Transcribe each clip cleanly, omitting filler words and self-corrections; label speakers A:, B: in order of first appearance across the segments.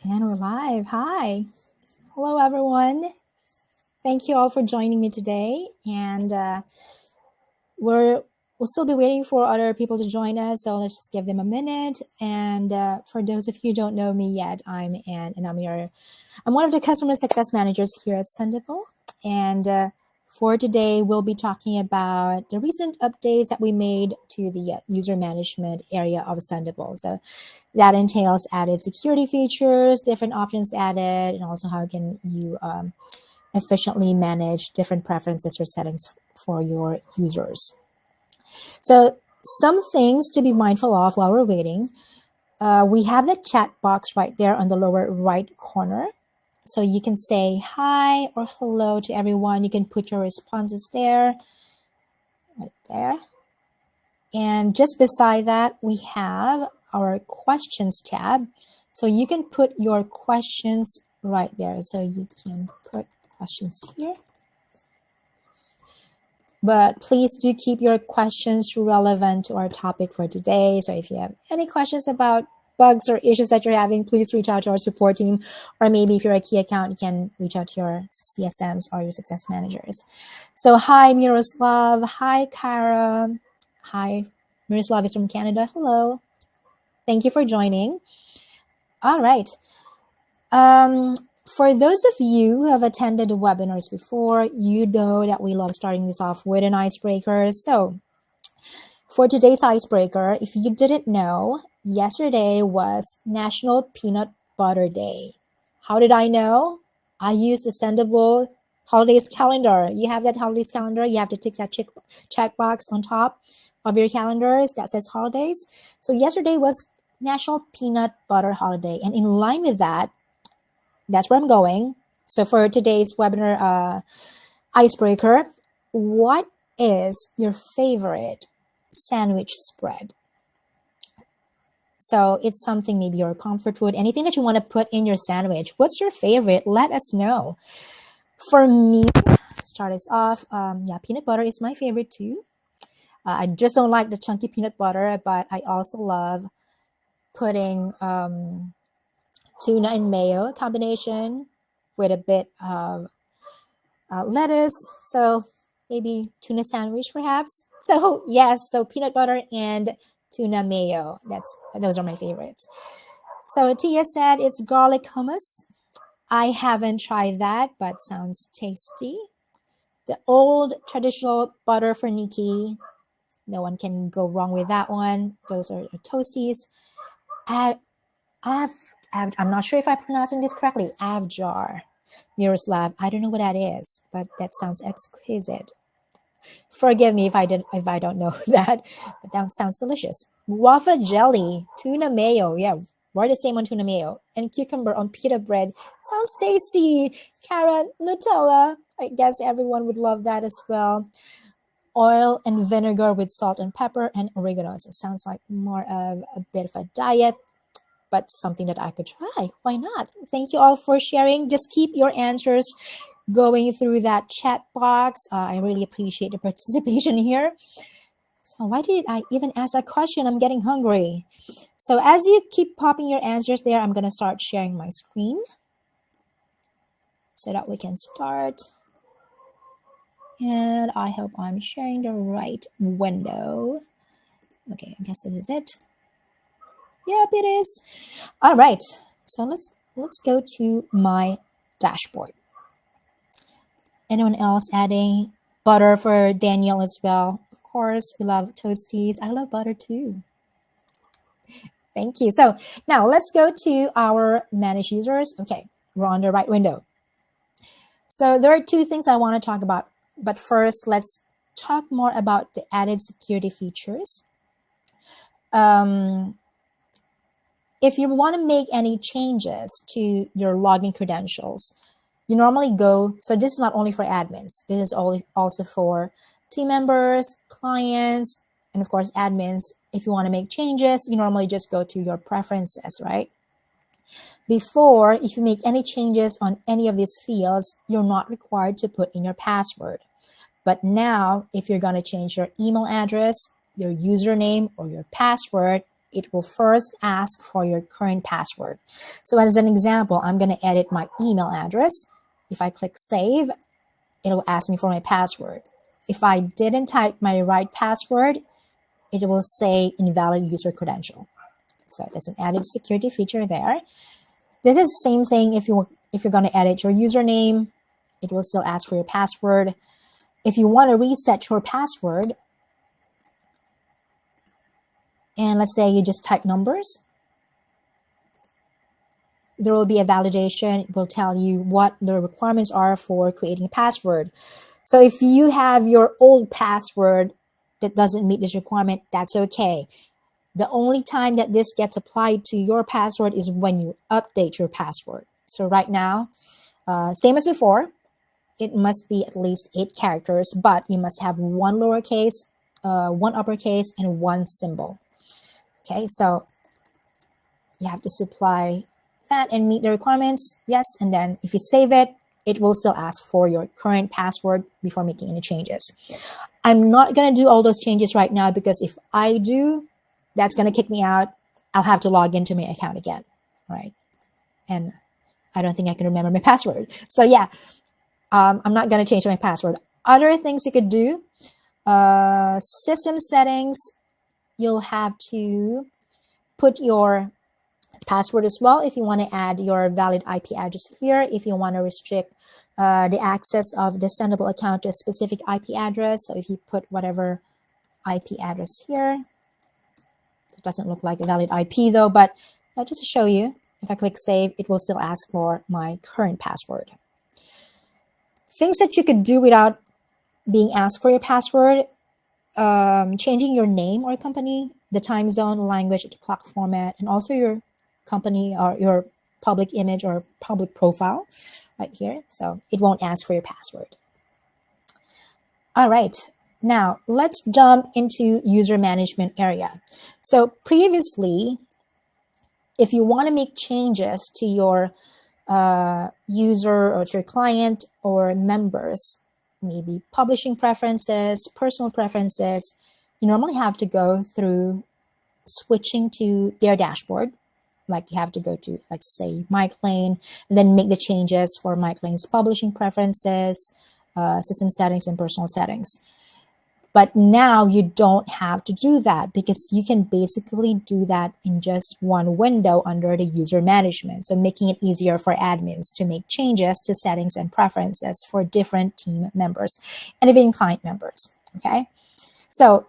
A: And we're live. Hi. Hello, everyone. Thank you all for joining me today. And we'll still be waiting for other people to join us. So let's just give them a minute. And for those of you who don't know me yet, I'm Anne, and I'm one of the customer success managers here at Sendible. And for today, we'll be talking about the recent updates that we made to the user management area of Sendible. So that entails added security features, different options added, and also how can you efficiently manage different preferences or settings for your users. So some things to be mindful of while we're waiting. We have the chat box right there on the lower right corner. So you can say hi or hello to everyone. You can put your responses there, right there. And just beside that, we have our questions tab. So you can put your questions right there. So you can put questions here. But please do keep your questions relevant to our topic for today. So if you have any questions about bugs or issues that you're having, please reach out to our support team. Or maybe if you're a key account, you can reach out to your CSMs or your success managers. So hi, Miroslav. Hi, Kara. Hi, Miroslav is from Canada. Hello. Thank you for joining. All right. For those of you who have attended the webinars before, you know that we love starting this off with an icebreaker. So for today's icebreaker, if you didn't know, yesterday was National Peanut Butter Day. How did I know? I used the Sendible holidays calendar. You have that holidays calendar. You have to tick that checkbox on top of your calendars that says holidays. So yesterday was National Peanut Butter Holiday. And in line with that, that's where I'm going. So for today's webinar icebreaker, what is your favorite sandwich spread? So it's something, maybe your comfort food, anything that you want to put in your sandwich. What's your favorite? Let us know. For me, to start us off, peanut butter is my favorite too. I just don't like the chunky peanut butter, but I also love putting tuna and mayo combination with a bit of lettuce. So maybe tuna sandwich perhaps. So yes, so peanut butter and tuna mayo. Those are my favorites. So Tia said it's garlic hummus. I haven't tried that, but sounds tasty. The old traditional butter for Nikki. No one can go wrong with that one. Those are toasties. I'm not sure if I'm pronouncing this correctly. Avjar. Miroslav. I don't know what that is, but that sounds exquisite. Forgive me if I don't know that, but that sounds delicious. Waffle jelly, tuna mayo. Yeah, we're the same on tuna mayo. And cucumber on pita bread. Sounds tasty. Carrot, Nutella. I guess everyone would love that as well. Oil and vinegar with salt and pepper and oregano. So it sounds like more of a bit of a diet, but something that I could try. Why not? Thank you all for sharing. Just keep your answers going through that chat box. I really appreciate the participation here. So why did I even ask that question? I'm getting hungry. So as you keep popping your answers there, I'm going to start sharing my screen so that we can start. And I hope I'm sharing the right window. Okay, I guess this is it. Yep, it is. All right. So let's go to my dashboard. Anyone else adding butter for Daniel as well? Of course, we love toasties. I love butter too. Thank you. So now let's go to our manage users. Okay, we're on the right window. So there are two things I want to talk about. But first, let's talk more about the added security features. If you want to make any changes to your login credentials, you normally go, so this is not only for admins, this is also for team members, clients, and of course admins. If you want to make changes, you normally just go to your preferences, right? Before, if you make any changes on any of these fields, you're not required to put in your password. But now, if you're going to change your email address, your username, or your password, it will first ask for your current password. So as an example, I'm going to edit my email address. If I click save, it'll ask me for my password. If I didn't type my right password, it will say invalid user credential. So there's an added security feature there. This is the same thing if you're going to edit your username, it will still ask for your password. If you want to reset your password, and let's say you just type numbers, there will be a validation. It will tell you what the requirements are for creating a password. So if you have your old password that doesn't meet this requirement, that's okay. The only time that this gets applied to your password is when you update your password. So right now, same as before, it must be at least 8 characters, but you must have 1 lowercase, 1 uppercase, and 1 symbol. Okay, so you have to supply that and meet the requirements. Yes, and then if you save it, it will still ask for your current password before making any changes. I'm not going to do all those changes right now because if I do, that's going to kick me out. I'll have to log into my account again, right? And I don't think I can remember my password. So yeah, I'm not going to change my password. Other things you could do, system settings, you'll have to put your password as well if you want to add your valid IP address here, if you want to restrict the access of the Sendible account to a specific IP address. So if you put whatever IP address here, it doesn't look like a valid IP though, but just to show you, if I click save, it will still ask for my current password. Things that you could do without being asked for your password, changing your name or company, the time zone, language, the clock format, and also your company or your public image or public profile right here. So it won't ask for your password. All right. Now let's jump into user management area. So previously, if you want to make changes to your user or to your client or members, maybe publishing preferences, personal preferences, you normally have to go through switching to their dashboard. Like you have to go to, like, say, MyClaim, and then make the changes for MyClaim's publishing preferences, system settings, and personal settings. But now you don't have to do that because you can basically do that in just one window under the user management. So making it easier for admins to make changes to settings and preferences for different team members and even client members, okay? So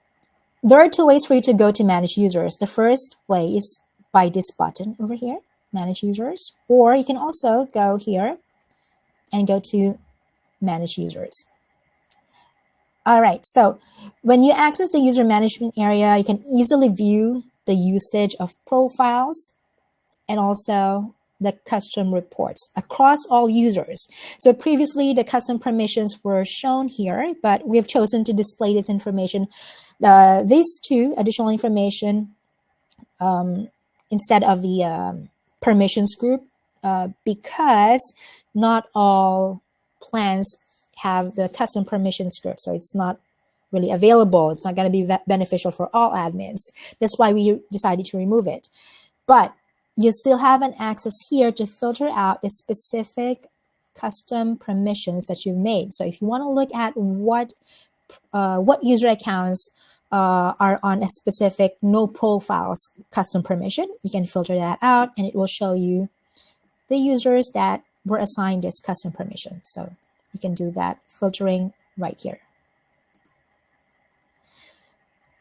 A: there are 2 ways for you to go to manage users. The first way is by this button over here, manage users, or you can also go here and go to manage users. All right, so when you access the user management area, you can easily view the usage of profiles and also the custom reports across all users. So previously, the custom permissions were shown here, but we have chosen to display this information, these 2 additional information instead of the permissions group because not all plans have the custom permissions group. So it's not really available. It's not going to be that beneficial for all admins. That's why we decided to remove it. But you still have an access here to filter out the specific custom permissions that you've made. So if you want to look at what user accounts are on a specific no profiles custom permission, you can filter that out and it will show you the users that were assigned this custom permission. So you can do that filtering right here.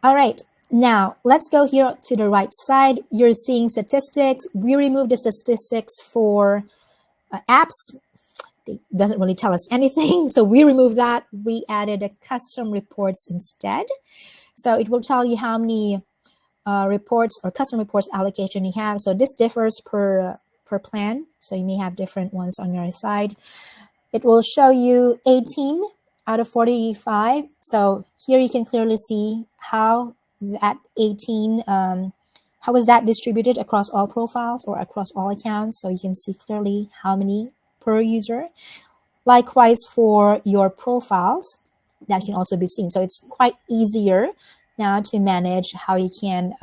A: All right, now let's go here to the right side. You're seeing statistics. We removed the statistics for apps. It doesn't really tell us anything. So we removed that. We added a custom reports instead. So it will tell you how many reports or custom reports allocation you have. So this differs per plan. So you may have different ones on your side. It will show you 18 out of 45. So here you can clearly see how that 18, how is that distributed across all profiles or across all accounts. So you can see clearly how many per user. Likewise for your profiles, that can also be seen. So it's quite easier now to manage how you can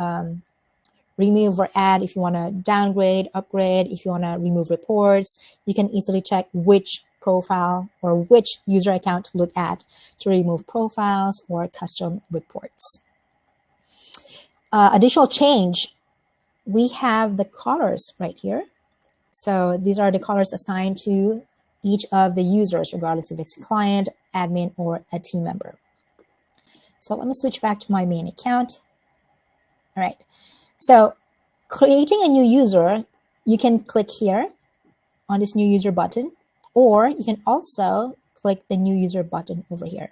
A: remove or add, if you want to downgrade, upgrade, if you want to remove reports, you can easily check which profile or which user account to look at to remove profiles or custom reports. Additional change, we have the colors right here. So these are the colors assigned to each of the users, regardless if it's a client, admin, or a team member. So let me switch back to my main account. All right. So creating a new user, you can click here on this new user button, or you can also click the new user button over here.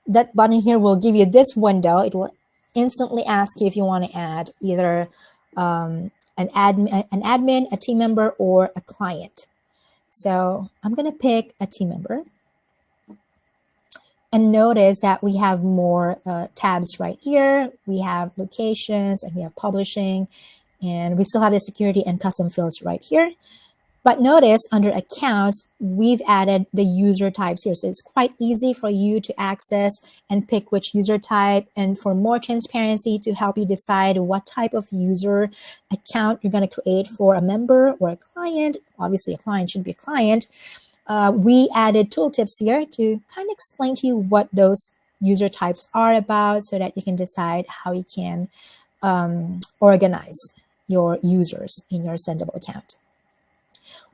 A: That button here will give you this window. It will instantly ask you if you want to add either an admin, a team member, or a client. So I'm going to pick a team member. And notice that we have more tabs right here. We have locations and we have publishing, and we still have the security and custom fields right here. But notice under accounts, we've added the user types here. So it's quite easy for you to access and pick which user type. And for more transparency to help you decide what type of user account you're going to create for a member or a client, obviously a client should be a client. We added tooltips here to kind of explain to you what those user types are about so that you can decide how you can organize your users in your Sendible account.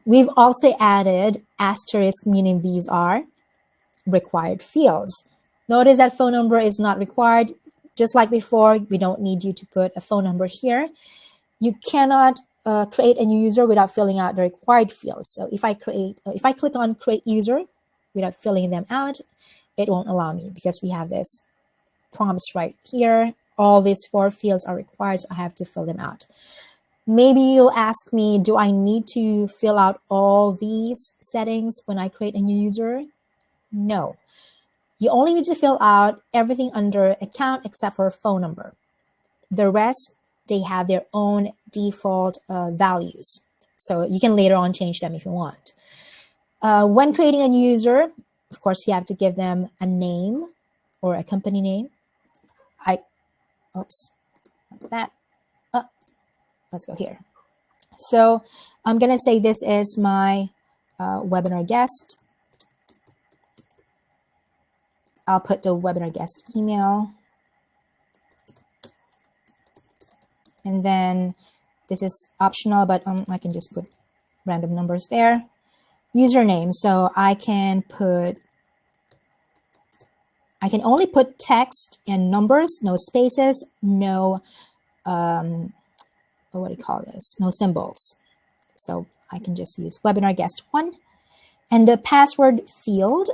A: We've also added asterisk, meaning these are required fields. Notice that phone number is not required. Just like before, we don't need you to put a phone number here. You cannot create a new user without filling out the required fields. So if I click on create user without filling them out, it won't allow me because we have this prompts right here. All these 4 fields are required, so I have to fill them out. Maybe you'll ask me, do I need to fill out all these settings when I create a new user? No. You only need to fill out everything under account except for phone number. The rest, they have their own default values. So you can later on change them if you want. When creating a new user, of course, you have to give them a name or a company name. Oops, like that. Let's go here. So I'm going to say this is my webinar guest. I'll put the webinar guest email. And then this is optional, but I can just put random numbers there. Username. So I can only put text and numbers, no spaces, no, what do you call this? No symbols. So I can just use webinar guest 1. And the password field,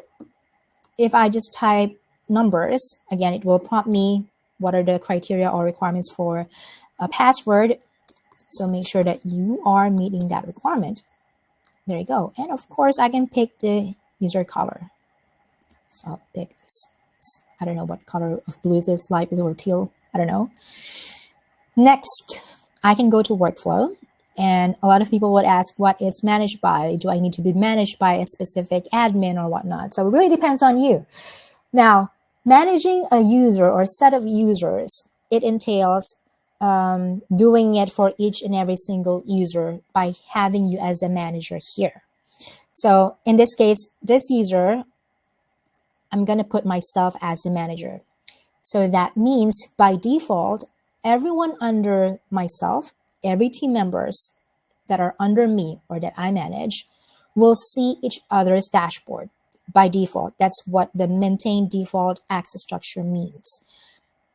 A: if I just type numbers, again, it will prompt me what are the criteria or requirements for a password. So make sure that you are meeting that requirement. There you go. And of course, I can pick the user color. So I'll pick this. I don't know what color of blue is this, light blue or teal. I don't know. Next, I can go to workflow. And a lot of people would ask, what is managed by? Do I need to be managed by a specific admin or whatnot? So it really depends on you. Now, managing a user or a set of users, it entails doing it for each and every single user by having you as a manager here. So in this case, this user, I'm going to put myself as the manager. So that means by default, everyone under myself, every team members that are under me or that I manage will see each other's dashboard by default. That's what the maintain default access structure means.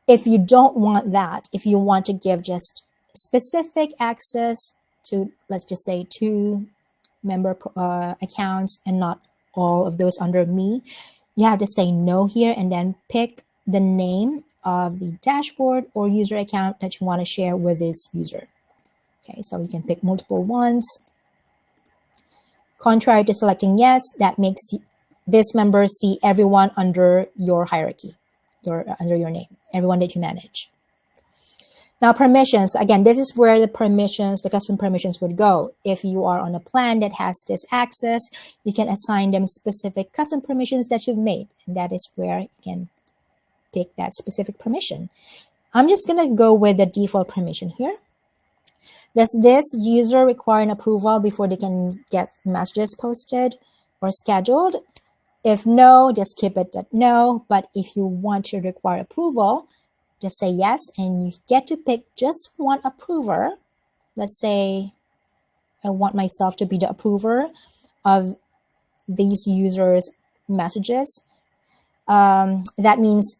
A: If you don't want that, if you want to give just specific access to, let's just say 2 member accounts and not all of those under me, you have to say no here and then pick the name of the dashboard or user account that you want to share with this user. Okay, so you can pick multiple ones. Contrary to selecting yes, that makes this member see everyone under your hierarchy, under your name, everyone that you manage. Now permissions, again, this is where the permissions, the custom permissions would go. If you are on a plan that has this access, you can assign them specific custom permissions that you've made. And that is where you can pick that specific permission. I'm just going to go with the default permission here. Does this user require an approval before they can get messages posted or scheduled? If no, just keep it at no. But if you want to require approval, just say yes, and you get to pick just one approver. Let's say I want myself to be the approver of these users' messages. That means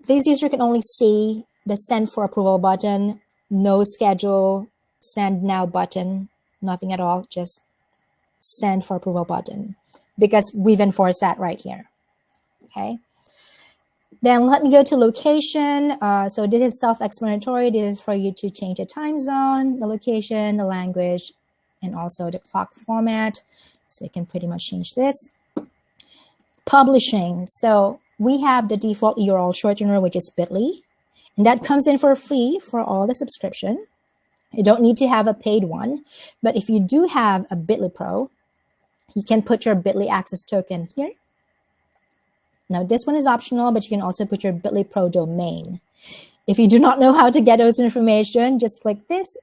A: this user can only see the send for approval button, no schedule, send now button, nothing at all, just send for approval button, because we've enforced that right here. Okay. Then let me go to location. So this is self-explanatory. This is for you to change the time zone, the location, the language, and also the clock format. So you can pretty much change this. Publishing. So we have the default URL shortener, which is bit.ly, and that comes in for free for all the subscription. You don't need to have a paid one, but if you do have a bit.ly Pro, you can put your bit.ly access token here. Now this one is optional, but you can also put your bit.ly Pro domain. If you do not know how to get those information, just click this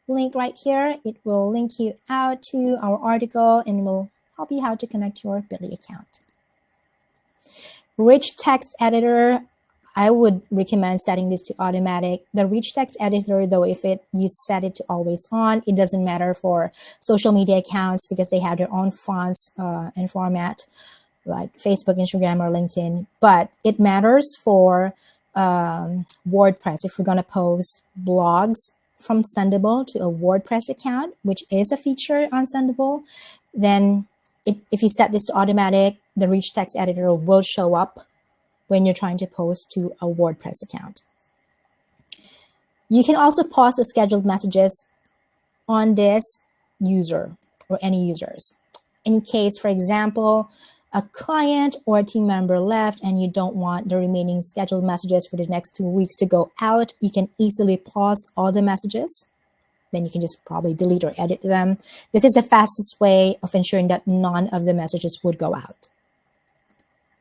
A: link right here. It will link you out to our article and will help you how to connect your bit.ly account. Rich text editor, I would recommend setting this to automatic. The rich text editor, though, if you set it to always on, it doesn't matter for social media accounts because they have their own fonts and format, like Facebook, Instagram, or LinkedIn. But it matters for WordPress. If we're going to post blogs from Sendible to a WordPress account, which is a feature on Sendible, then if you set this to automatic, the rich text editor will show up when you're trying to post to a WordPress account. You can also pause the scheduled messages on this user or any users. In case, for example, a client or a team member left and you don't want the remaining scheduled messages for the next 2 weeks to go out, you can easily pause all the messages. Then you can just probably delete or edit them. This is the fastest way of ensuring that none of the messages would go out.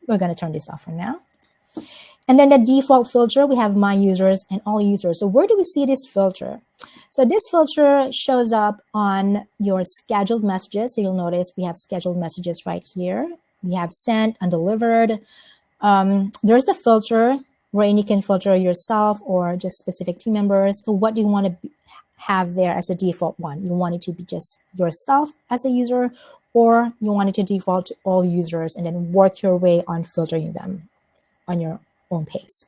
A: We're going to turn this off for now. And then the default filter, we have my users and all users. So where do we see this filter? So this filter shows up on your scheduled messages. So you'll notice we have scheduled messages right here. We have sent, undelivered. There's a filter wherein you can filter yourself or just specific team members. So what do you want to have there as a default one? You want it to be just yourself as a user, or you want it to default to all users and then work your way on filtering them on your own pace.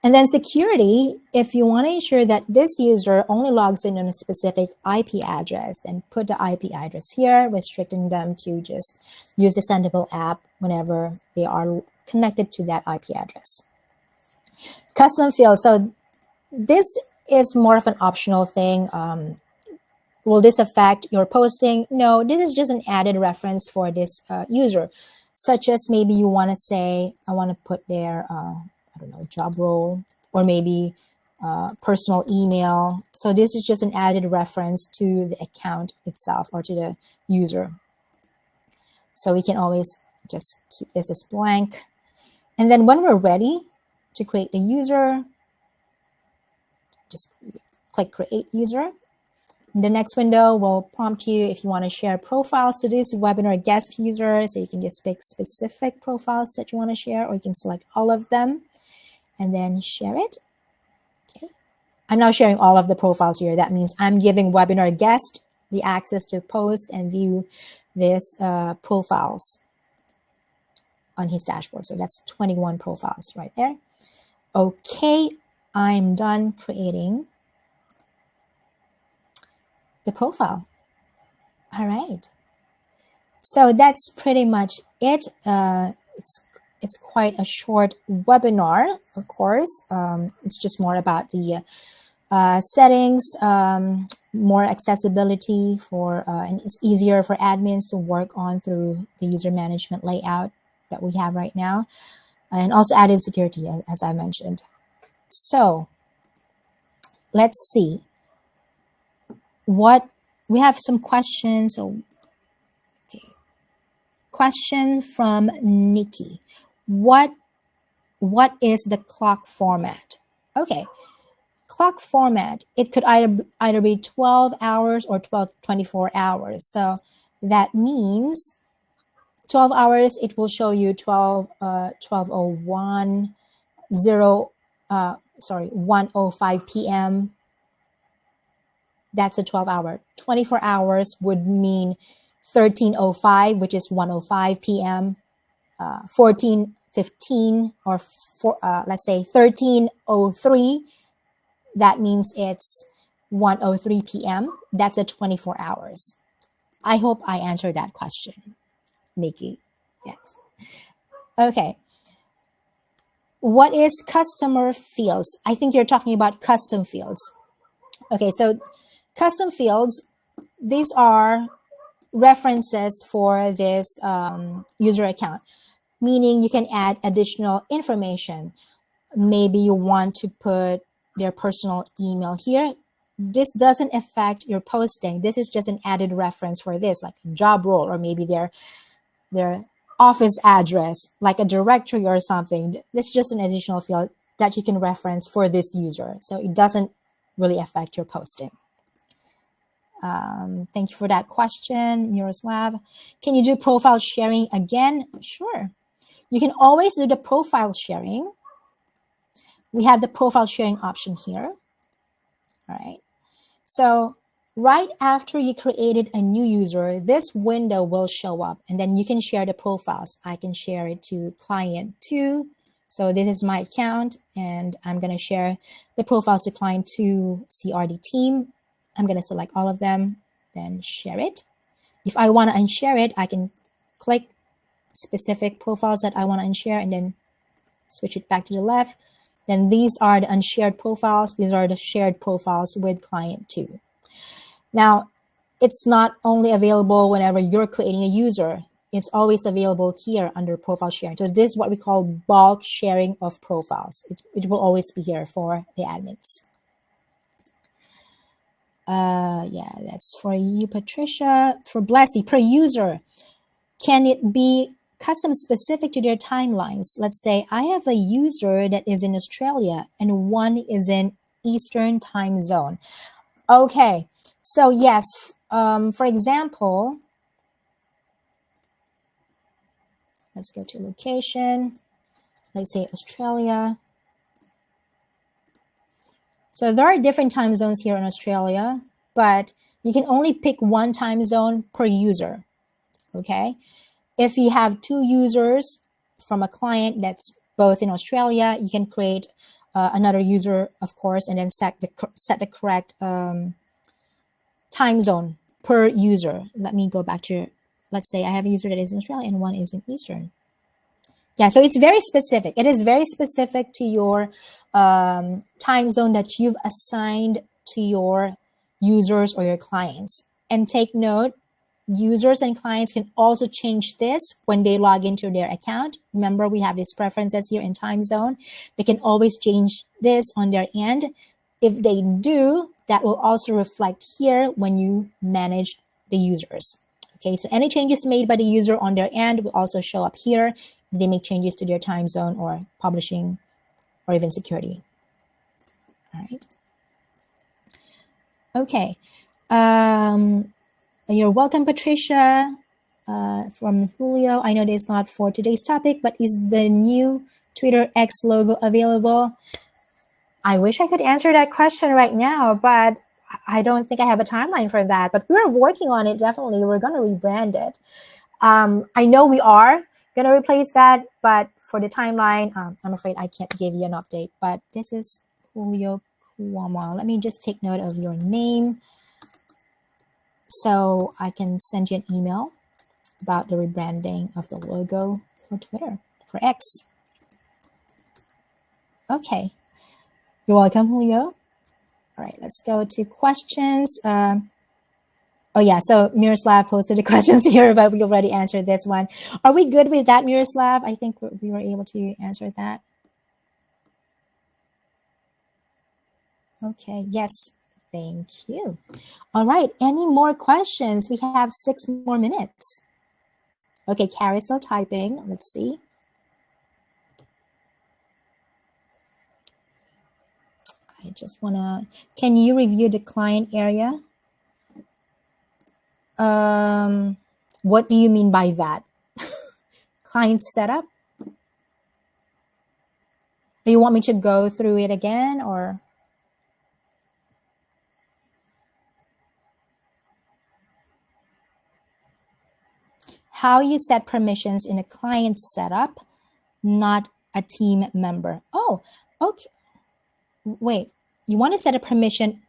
A: And then security, if you want to ensure that this user only logs in on a specific IP address, then put the IP address here, restricting them to just use the Sendible app whenever they are connected to that IP address. Custom field. So this is more of an optional thing. Will this affect your posting? No, this is just an added reference for this user, such as maybe you want to say, I want to put their, I don't know, job role, or maybe personal email. So this is just an added reference to the account itself or to the user. So we can always just keep this as blank. And then when we're ready to create the user, just click create user. And the next window will prompt you if you want to share profiles to this webinar guest user. So you can just pick specific profiles that you want to share, or you can select all of them and then share it. Okay. I'm now sharing all of the profiles here. That means I'm giving webinar guest the access to post and view this profiles on his dashboard. So that's 21 profiles right there. Okay, I'm done creating the profile. All right. So that's pretty much it. It's quite a short webinar, of course. It's just more about the settings, more accessibility for, and it's easier for admins to work on through the user management layout that we have right now, and also added security, as I mentioned. So let's see what we have. Some questions. So, okay. Question from Nikki. What is the clock format? Okay. Clock format, it could either be 12 hours or 24 hours. So that means 12 hours, it will show you 12:01, 1:05 p.m. That's a 12 hour. 24 hours would mean 13:05, which is 1:05 p.m. 14:15 or let's say 13:03. That means it's 1:03 p.m. That's a 24 hours. I hope I answered that question, Nikki. Yes. Okay. What is customer fields? I think you're talking about custom fields. Okay, so custom fields, these are references for this user account, meaning you can add additional information. Maybe you want to put their personal email here. This doesn't affect your posting. This is just an added reference for this, like a job role, or maybe their office address, like a directory or something. This is just an additional field that you can reference for this user. So it doesn't really affect your posting. Thank you for that question, Miroslav. Can you do profile sharing again? Sure. You can always do the profile sharing. We have the profile sharing option here. All right. So right after you created a new user, this window will show up, and then you can share the profiles. I can share it to client 2. So this is my account, and I'm going to share the profiles to client 2 CRD team. I'm going to select all of them, then share it. If I want to unshare it, I can click specific profiles that I want to unshare and then switch it back to the left. Then these are the unshared profiles. These are the shared profiles with client 2. Now, it's not only available whenever you're creating a user. It's always available here under profile sharing. So this is what we call bulk sharing of profiles. It will always be here for the admins. Yeah, that's for you, Patricia. For Blessy, per user, can it be custom specific to their timelines? Let's say I have a user that is in Australia and one is in Eastern time zone. Okay, so yes, for example, let's go to location. Let's say Australia. So there are different time zones here in Australia, but you can only pick one time zone per user, okay? If you have 2 users from a client that's both in Australia, you can create another user, of course, and then set the correct time zone per user. Let me go back to, let's say I have a user that is in Australia and one is in Eastern. Yeah, so it's very specific. It is very specific to your time zone that you've assigned to your users or your clients. And take note, users and clients can also change this when they log into their account. Remember, we have these preferences here in time zone. They can always change this on their end. If they do, that will also reflect here when you manage the users. Okay, so any changes made by the user on their end will also show up here if they make changes to their time zone or publishing or even security. All right. Okay. You're welcome, Patricia, from Julio. I know it's not for today's topic, but is the new Twitter X logo available? I wish I could answer that question right now, but I don't think I have a timeline for that. But we're working on it, definitely. We're going to rebrand it. I know we are going to replace that, but for the timeline, I'm afraid I can't give you an update. But this is Julio Cuomo. Let me just take note of your name so I can send you an email about the rebranding of the logo for Twitter, for X. Okay. You're welcome, Julio. All right, let's go to questions. Oh yeah, so Miroslav posted the questions here, but we already answered this one. Are we good with that, Miroslav? I think we were able to answer that. Okay, yes, thank you. All right, any more questions? We have 6 more minutes. Okay, Carrie's still typing. Let's see. I just want to, can you review the client area? What do you mean by that? Client setup? Do you want me to go through it again, or? How you set permissions in a client setup, not a team member. Oh, okay. Wait, you want to set a permission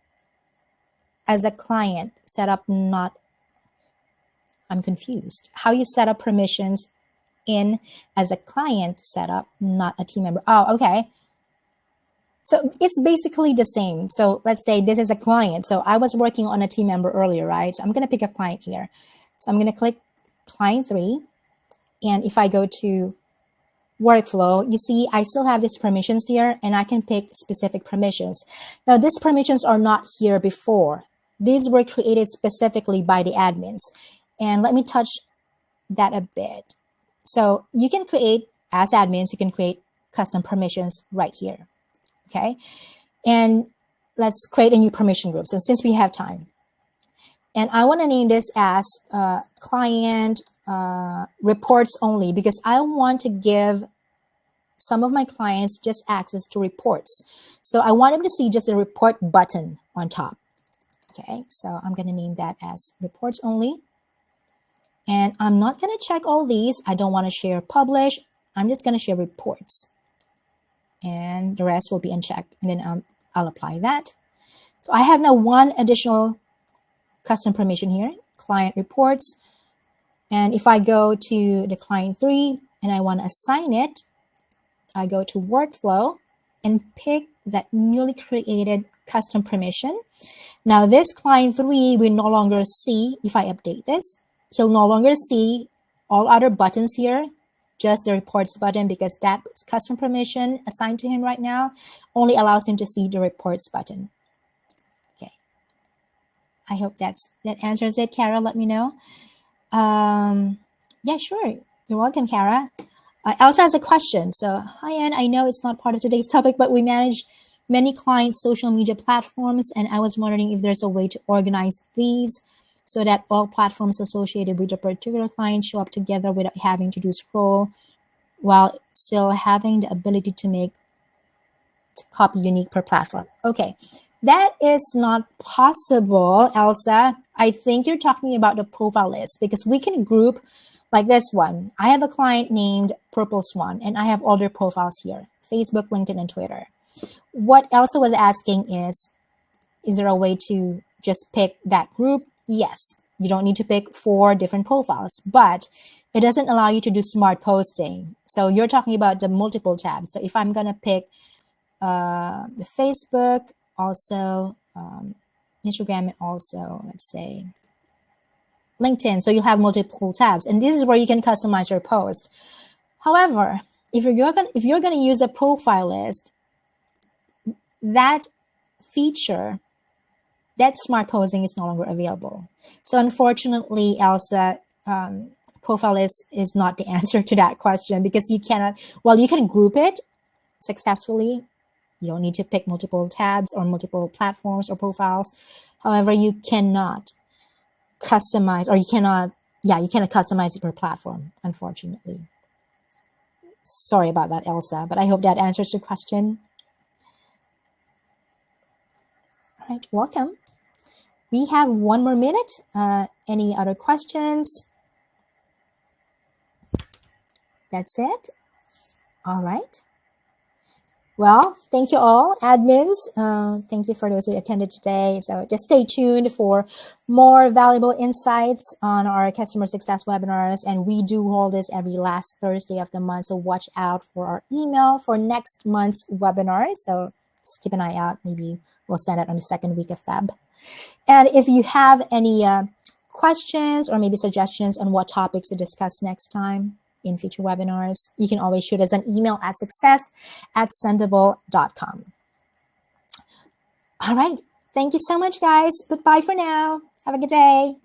A: as a client setup, not, I'm confused. How you set up permissions in as a client setup, not a team member. Oh, okay. So it's basically the same. So let's say this is a client. So I was working on a team member earlier, right? So I'm going to pick a client here. So I'm going to click client 3. And if I go to workflow, you see I still have these permissions here, and I can pick specific permissions. Now, these permissions are not here before. These were created specifically by the admins. And let me touch that a bit. So you can create, as admins, you can create custom permissions right here. Okay. And let's create a new permission group. So since we have time, and I want to name this as client reports only, because I want to give some of my clients just access to reports. So I want them to see just the report button on top. Okay, so I'm going to name that as reports only. And I'm not going to check all these. I don't want to share publish. I'm just going to share reports. And the rest will be unchecked. And then I'll apply that. So I have now one additional custom permission here, client reports. And if I go to the client 3 and I want to assign it, I go to workflow and pick that newly created custom permission. Now this client 3 will no longer see, if I update this, he'll no longer see all other buttons here, just the reports button, because that custom permission assigned to him right now only allows him to see the reports button. Okay. I hope that answers it. Kara, let me know. Yeah, sure. You're welcome, Kara. Elsa has a question. So, hi, Anne. I know it's not part of today's topic, but we manage many clients' social media platforms, and I was wondering if there's a way to organize these so that all platforms associated with a particular client show up together without having to do scroll, while still having the ability to copy unique per platform. Okay, that is not possible, Elsa. I think you're talking about the profile list, because we can group like this one. I have a client named Purple Swan, and I have all their profiles here, Facebook, LinkedIn, and Twitter. What Elsa was asking is there a way to just pick that group? Yes, you don't need to pick 4 different profiles, but it doesn't allow you to do smart posting. So you're talking about the multiple tabs. So if I'm going to pick the Facebook, also Instagram, and also, let's say, LinkedIn. So you have multiple tabs, and this is where you can customize your post. However, if you're going to use a profile list, that feature, that smart posting, is no longer available. So unfortunately, Elsa, profile list is not the answer to that question, because you cannot, well, you can group it successfully. You don't need to pick multiple tabs or multiple platforms or profiles. However, you cannot customize, or you cannot customize it per platform, unfortunately. Sorry about that, Elsa, but I hope that answers your question. All right, welcome. We have 1 more minute. Any other questions? That's it. All right. Well, thank you all, admins. Thank you for those who attended today. So just stay tuned for more valuable insights on our customer success webinars. And we do hold this every last Thursday of the month. So watch out for our email for next month's webinar. So just keep an eye out. Maybe we'll send it on the 2nd week of Feb. And if you have any questions or maybe suggestions on what topics to discuss next time in future webinars, you can always shoot us an email at success@sendible.com. All right. Thank you so much, guys. Goodbye for now. Have a good day.